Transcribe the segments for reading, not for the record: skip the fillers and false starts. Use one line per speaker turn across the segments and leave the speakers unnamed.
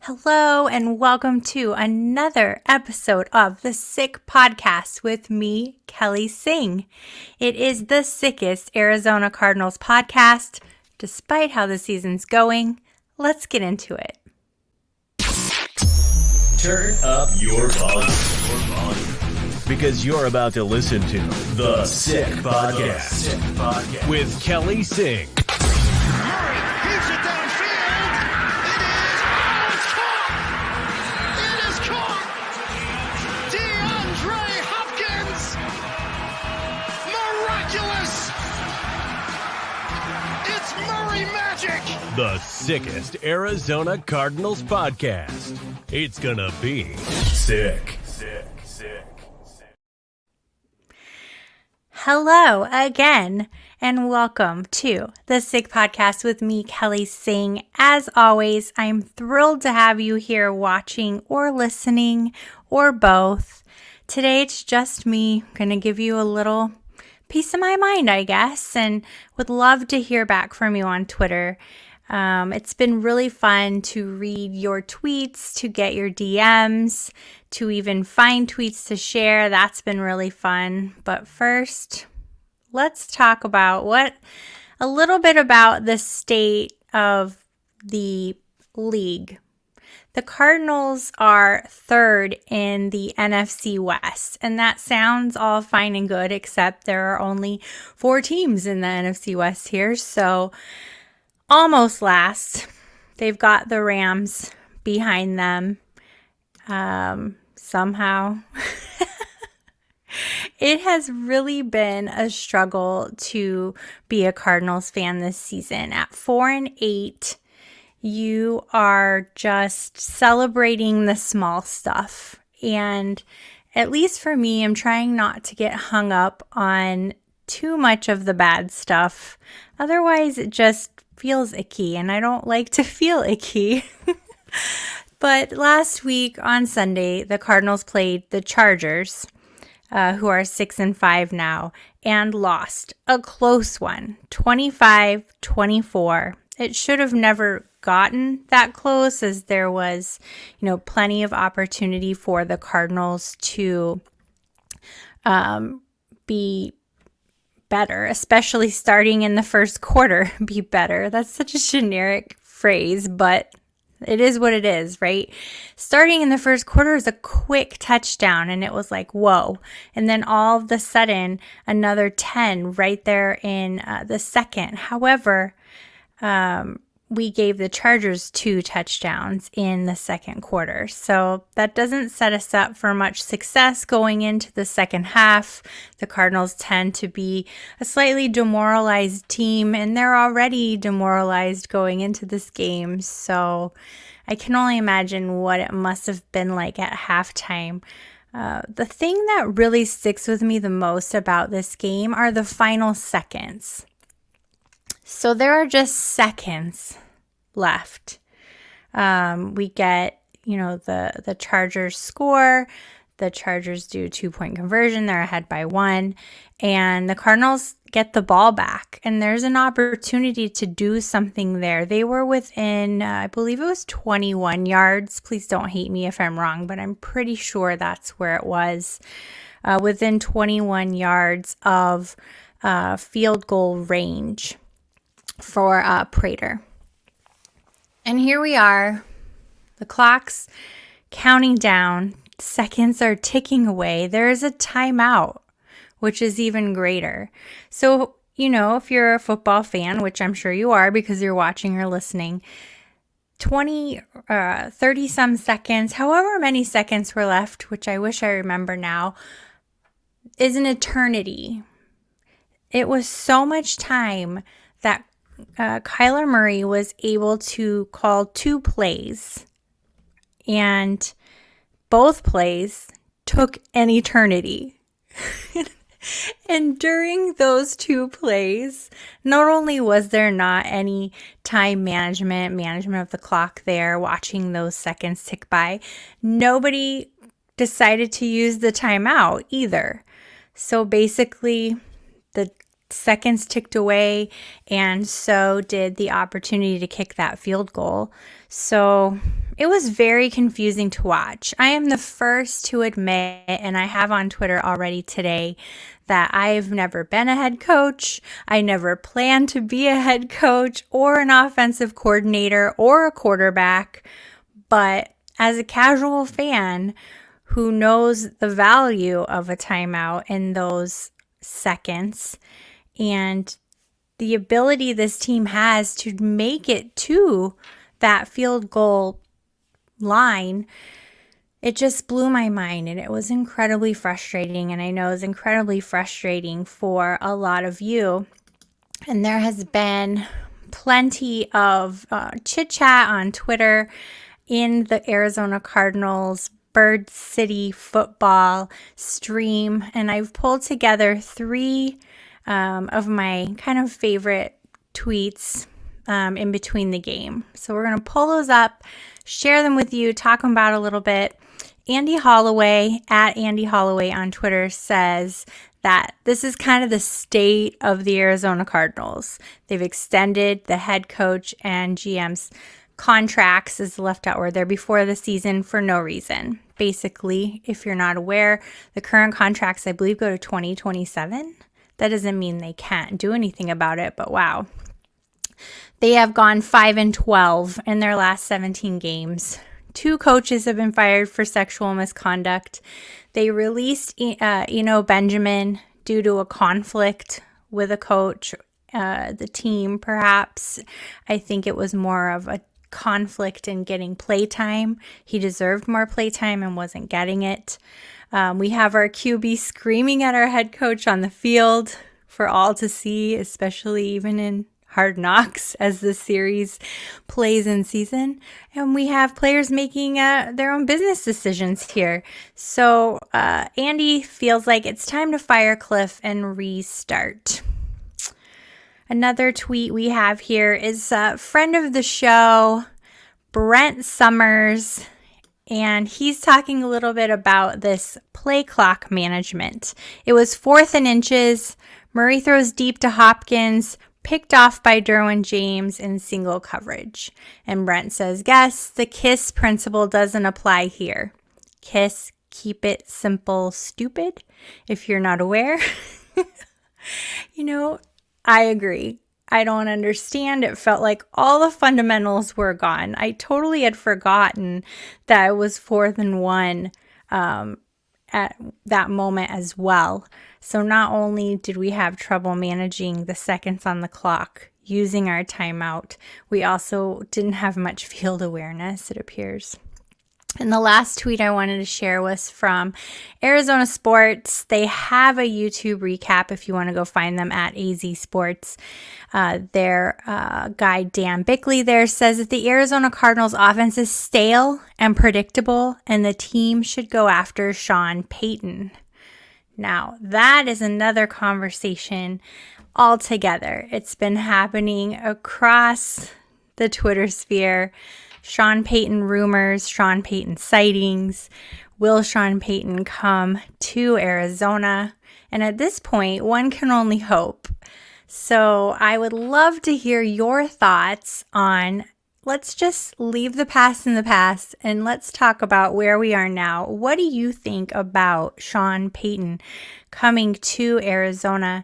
Hello, and welcome to another episode of The Sick Podcast with me, Kelly Singh. It is the sickest Arizona Cardinals podcast. Despite how the season's going, let's get into it.
Turn up your volume. Because you're about to listen to The Sick Podcast with Kelly Singh. The sickest Arizona Cardinals podcast. It's gonna be sick.
Hello again, and welcome to The Sick Podcast with me, Kelly Singh. As always, I'm thrilled to have you here watching or listening or both. Today, it's just me. I'm gonna give you a little piece of my mind, I guess, and would love to hear back from you on Twitter. It's been really fun to read your tweets, to get your DMs, to even find tweets to share. That's been really fun. But first, let's talk about a little bit about the state of the league. The Cardinals are third in the NFC West, and that sounds all fine and good, except there are only 4 teams in the NFC West here, so almost last. They've got the Rams behind them somehow. It has really been a struggle to be a Cardinals fan this season. At 4-8, you are just celebrating the small stuff. And at least for me, I'm trying not to get hung up on too much of the bad stuff. Otherwise, it just feels icky, and I don't like to feel icky. But last week on Sunday, the Cardinals played the Chargers, who are 6-5 now, and lost a close one, 25-24. It should have never gotten that close, as there was, plenty of opportunity for the Cardinals to be better, especially starting in the first quarter. Be better. That's such a generic phrase, but it is what it is, right? Starting in the first quarter is a quick touchdown, and it was like, whoa. And then all of a sudden, another 10 right there in the second. However, we gave the Chargers 2 touchdowns in the second quarter. So that doesn't set us up for much success going into the second half. The Cardinals tend to be a slightly demoralized team, and they're already demoralized going into this game. So I can only imagine what it must have been like at halftime. The thing that really sticks with me the most about this game are the final seconds. So there are just seconds left. We get, the Chargers score. The Chargers do a 2-point conversion. They're ahead by 1. And the Cardinals get the ball back. And there's an opportunity to do something there. They were within, I believe it was 21 yards. Please don't hate me if I'm wrong, but I'm pretty sure that's where it was. Within 21 yards of field goal range for Prater. And here we are, the clock's counting down, seconds are ticking away. There is a timeout, which is even greater. So, if you're a football fan, which I'm sure you are because you're watching or listening, 30 some seconds, however many seconds were left, which I wish I remember now, is an eternity. It was so much time that Kyler Murray was able to call 2 plays, and both plays took an eternity. And during those 2 plays, not only was there not any time management of the clock there, watching those seconds tick by, nobody decided to use the timeout either. So basically, the seconds ticked away, and so did the opportunity to kick that field goal. So It was very confusing to watch. I am the first to admit, and I have on Twitter already today, that I've never been a head coach. I never planned to be a head coach or an offensive coordinator or a quarterback. But as a casual fan who knows the value of a timeout in those seconds and the ability this team has to make it to that field goal line, it just blew my mind, and it was incredibly frustrating. And I know it's incredibly frustrating for a lot of you. And there has been plenty of chit chat on Twitter in the Arizona Cardinals Bird City football stream. And I've pulled together three of my kind of favorite tweets in between the game. So we're going to pull those up, share them with you, talk about a little bit. Andy Holloway, at Andy Holloway on Twitter, says that this is kind of the state of the Arizona Cardinals. They've extended the head coach and GM's contracts, is the left out word there, before the season for no reason. Basically, if you're not aware, the current contracts, I believe, go to 2027. That doesn't mean they can't do anything about it, but wow. They have gone 5-12 in their last 17 games. 2 coaches have been fired for sexual misconduct. They released Benjamin due to a conflict with a coach, the team perhaps. I think it was more of a conflict in getting playtime. He deserved more playtime and wasn't getting it. We have our QB screaming at our head coach on the field for all to see, especially even in Hard Knocks as the series plays in season. And we have players making their own business decisions here. So Andy feels like it's time to fire Cliff and restart. Another tweet we have here is a friend of the show, Brent Summers, and he's talking a little bit about this play clock management. It was 4th and inches. Murray throws deep to Hopkins, picked off by Derwin James in single coverage. And Brent says, guess the KISS principle doesn't apply here. KISS, keep it simple, stupid, if you're not aware. I agree. I don't understand. It felt like all the fundamentals were gone. I totally had forgotten that it was 4th and 1 at that moment as well. So not only did we have trouble managing the seconds on the clock using our timeout, we also didn't have much field awareness, it appears. And the last tweet I wanted to share was from Arizona Sports. They have a YouTube recap if you want to go find them at AZ Sports. Their guy Dan Bickley there says that the Arizona Cardinals offense is stale and predictable, and the team should go after Sean Payton. Now, that is another conversation altogether. It's been happening across the Twitter sphere. Sean Payton rumors, Sean Payton sightings. Will Sean Payton come to Arizona? And at this point, one can only hope. So I would love to hear your thoughts on, let's just leave the past in the past and let's talk about where we are now. What do you think about Sean Payton coming to Arizona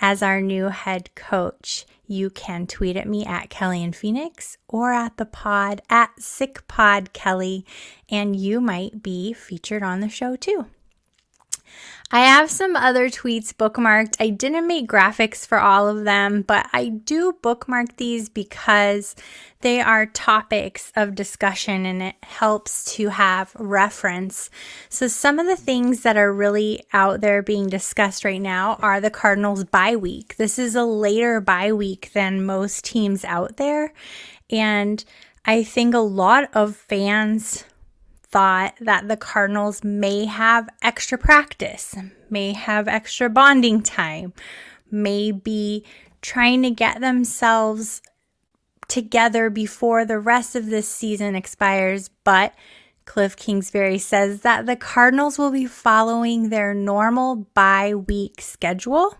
as our new head coach? You can tweet at me at Kelly in Phoenix or at the pod at SickPodKelly, and you might be featured on the show too. I have some other tweets bookmarked. I didn't make graphics for all of them, but I do bookmark these because they are topics of discussion and it helps to have reference. So some of the things that are really out there being discussed right now are the Cardinals bye week. This is a later bye week than most teams out there. And I think a lot of fans thought that the Cardinals may have extra practice, may have extra bonding time, may be trying to get themselves together before the rest of this season expires. But Cliff Kingsbury says that the Cardinals will be following their normal bye week schedule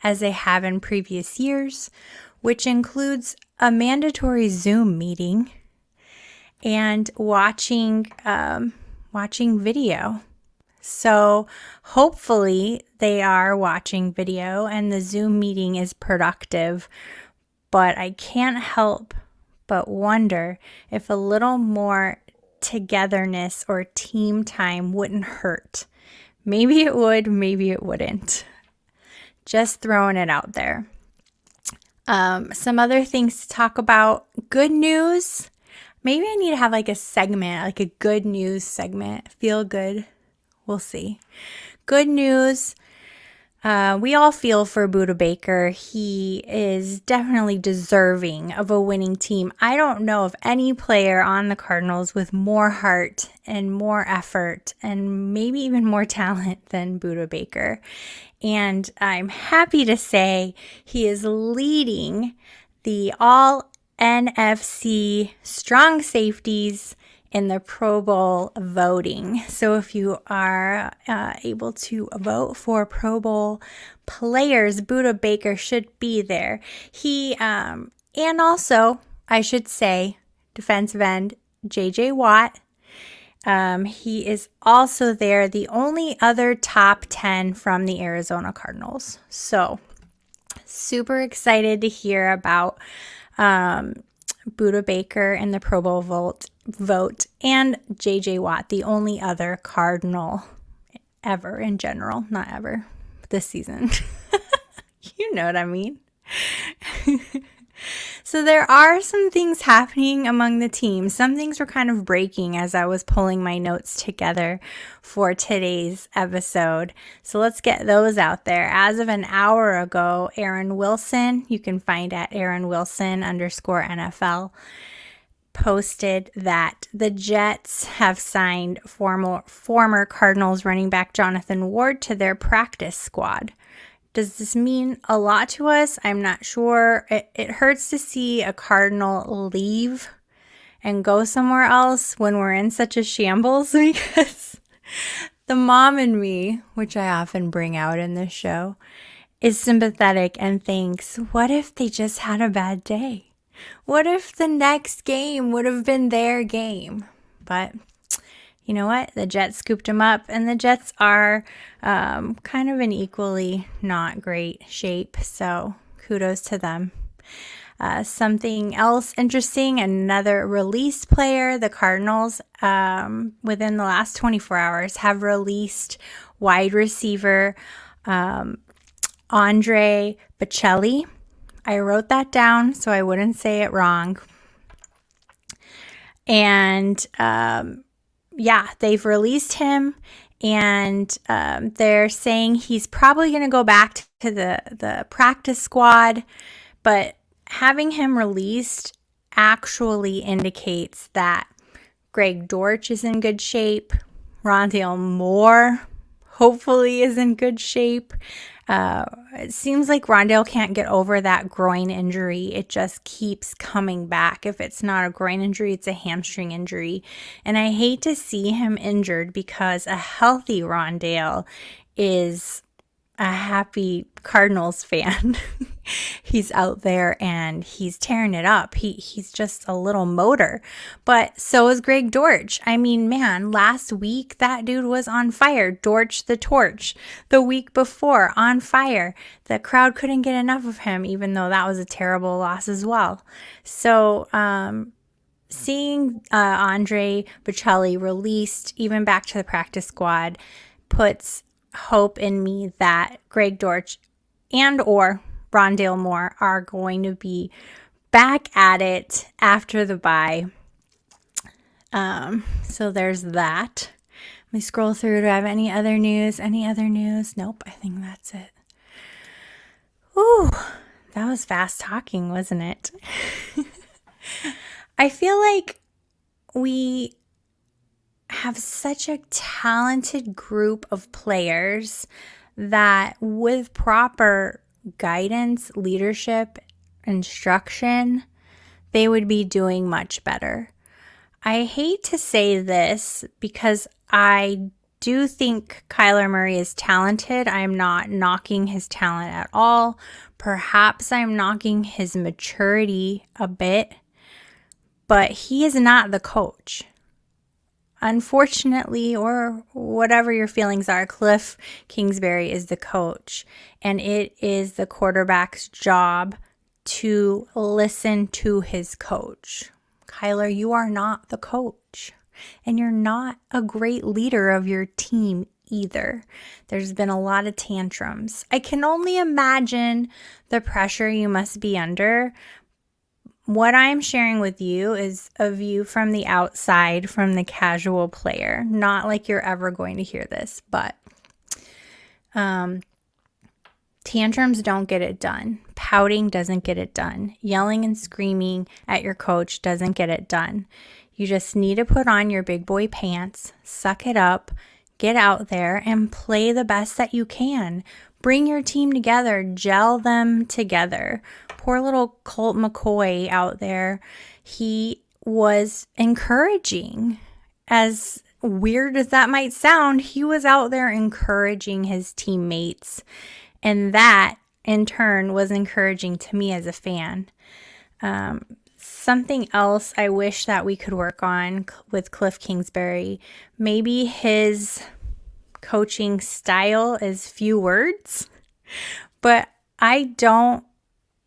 as they have in previous years, which includes a mandatory Zoom meeting and watching video. So hopefully they are watching video and the Zoom meeting is productive. But I can't help but wonder if a little more togetherness or team time wouldn't hurt. Maybe it would, maybe it wouldn't. Just throwing it out there. Some other things to talk about. Good news. Maybe I need to have like a segment, like a good news segment. Feel good. We'll see. Good news. We all feel for Buda Baker. He is definitely deserving of a winning team. I don't know of any player on the Cardinals with more heart and more effort and maybe even more talent than Buda Baker. And I'm happy to say he is leading the all NFC strong safeties in the Pro Bowl voting. So if you are able to vote for Pro Bowl players, Buda Baker should be there. And also, I should say, defensive end J.J. Watt. He is also there, the only other top 10 from the Arizona Cardinals. So super excited to hear about Buda Baker in the Pro Bowl vote, and J.J. Watt, the only other Cardinal ever in general. Not ever, this season. You know what I mean. So there are some things happening among the teams. Some things were kind of breaking as I was pulling my notes together for today's episode. So let's get those out there. As of an hour ago, Aaron Wilson, you can find at @AaronWilson_NFL, posted that the Jets have signed former Cardinals running back Jonathan Ward to their practice squad. Does this mean a lot to us? I'm not sure. It hurts to see a Cardinal leave and go somewhere else when we're in such a shambles, because the mom in me, which I often bring out in this show, is sympathetic and thinks, what if they just had a bad day? What if the next game would have been their game? But you know what? The Jets scooped him up, and the Jets are kind of in equally not great shape. So kudos to them. Something else interesting, another released player, the Cardinals, within the last 24 hours, have released wide receiver Andre Bocelli. I wrote that down so I wouldn't say it wrong. And yeah, they've released him, and they're saying he's probably going to go back to the practice squad, but having him released actually indicates that Greg Dortch is in good shape. Rondale Moore hopefully is in good shape. It seems like Rondale can't get over that groin injury. It just keeps coming back. If it's not a groin injury, it's a hamstring injury. And I hate to see him injured, because a healthy Rondale is a happy Cardinals fan. He's out there and he's tearing it up. He's just a little motor. But so is Greg Dortch. I mean, man, last week that dude was on fire. Dortch the torch. The week before, on fire. The crowd couldn't get enough of him, even though that was a terrible loss as well. So seeing Andre Bocelli released even back to the practice squad puts hope in me that Greg Dortch and or Rondale Moore are going to be back at it after the bye. So there's that. Let me scroll through. Do I have any other news? Nope, I think that's it. Ooh, that was fast talking, wasn't it? I feel like we have such a talented group of players that with proper guidance, leadership, instruction, they would be doing much better. I hate to say this because I do think Kyler Murray is talented. I'm not knocking his talent at all. Perhaps I'm knocking his maturity a bit. but he is not the coach. Unfortunately, or whatever your feelings are, Cliff Kingsbury is the coach, and it is the quarterback's job to listen to his coach. Kyler, you are not the coach, and you're not a great leader of your team either. There's been a lot of tantrums. I can only imagine the pressure you must be under. What I'm sharing with you is a view from the outside, from the casual player. Not like you're ever going to hear this, but tantrums don't get it done. Pouting doesn't get it done. Yelling and screaming at your coach doesn't get it done. You just need to put on your big boy pants, suck it up, get out there and play the best that you can. Bring your team together, gel them together. Poor little Colt McCoy out there, he was encouraging. As weird as that might sound, he was out there encouraging his teammates. And that, in turn, was encouraging to me as a fan. Something else I wish that we could work on with Cliff Kingsbury, maybe his coaching style is few words, but I don't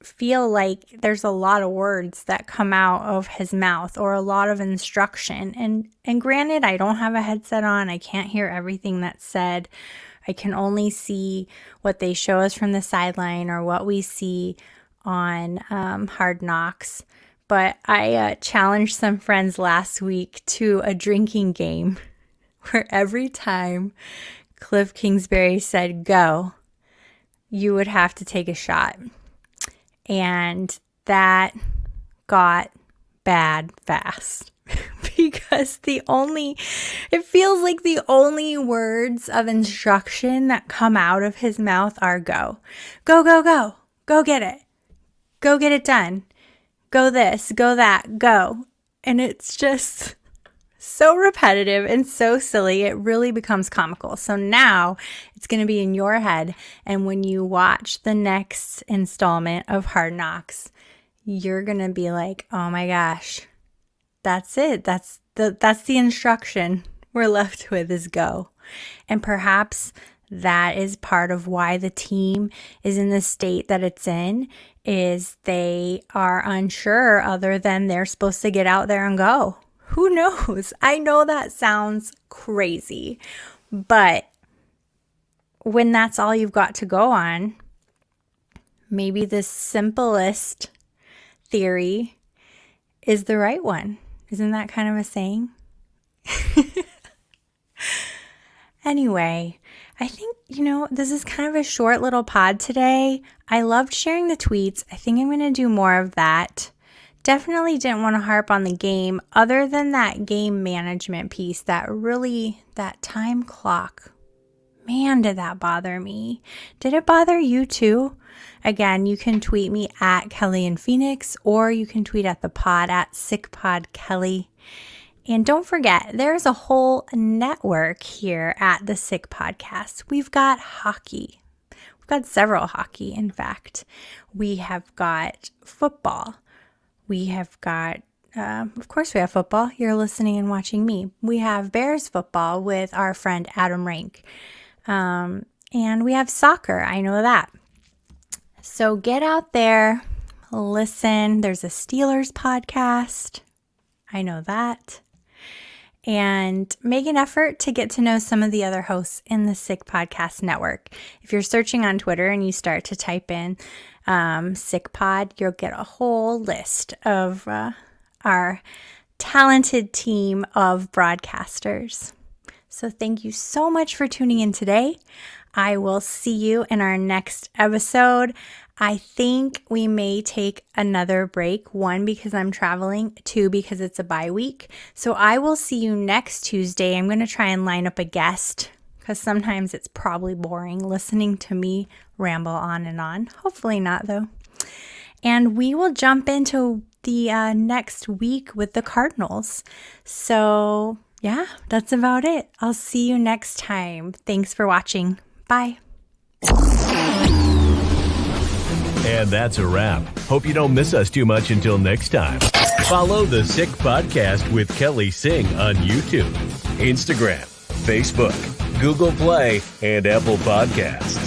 feel like there's a lot of words that come out of his mouth or a lot of instruction. And granted, I don't have a headset on. I can't hear everything that's said. I can only see what they show us from the sideline or what we see on Hard Knocks. But I challenged some friends last week to a drinking game where every time Cliff Kingsbury said go, you would have to take a shot. And that got bad fast because it feels like the only words of instruction that come out of his mouth are go, go, go, go, go get it, go get it done, go this, go that, go. And it's just so repetitive and so silly, it really becomes comical. So now it's going to be in your head. And when you watch the next installment of Hard Knocks, you're going to be like, oh my gosh, that's it. That's the instruction we're left with is go. And perhaps that is part of why the team is in the state that it's in, is they are unsure other than they're supposed to get out there and go. Who knows? I know that sounds crazy, but when that's all you've got to go on, maybe the simplest theory is the right one. Isn't that kind of a saying? Anyway, I think, this is kind of a short little pod today. I loved sharing the tweets. I think I'm going to do more of that. Definitely didn't want to harp on the game other than that game management piece, that time clock. Man, did that bother me. Did it bother you too? Again, you can tweet me at Kelly in Phoenix, or you can tweet at the pod at SickPodKelly. And don't forget, there's a whole network here at the Sick Podcast. We've got hockey. We've got several hockey, in fact. We have got football. We have got, of course we have football. You're listening and watching me. We have Bears football with our friend Adam Rank. And we have soccer. I know that. So get out there, listen. There's a Steelers podcast. I know that. And make an effort to get to know some of the other hosts in the Sick Podcast Network. If you're searching on Twitter and you start to type in Sick Pod, you'll get a whole list of our talented team of broadcasters. So thank you so much for tuning in today. I will see you in our next episode. I think we may take another break. 1, because I'm traveling. 2, because it's a bye week. So I will see you next Tuesday. I'm going to try and line up a guest, because sometimes it's probably boring listening to me ramble on and on. Hopefully not, though. And we will jump into the next week with the Cardinals. So yeah, that's about it. I'll see you next time. Thanks for watching. Bye.
And that's a wrap. Hope you don't miss us too much until next time. Follow The Sick Podcast with Kelly Singh on YouTube, Instagram, Facebook, Google Play, and Apple Podcasts.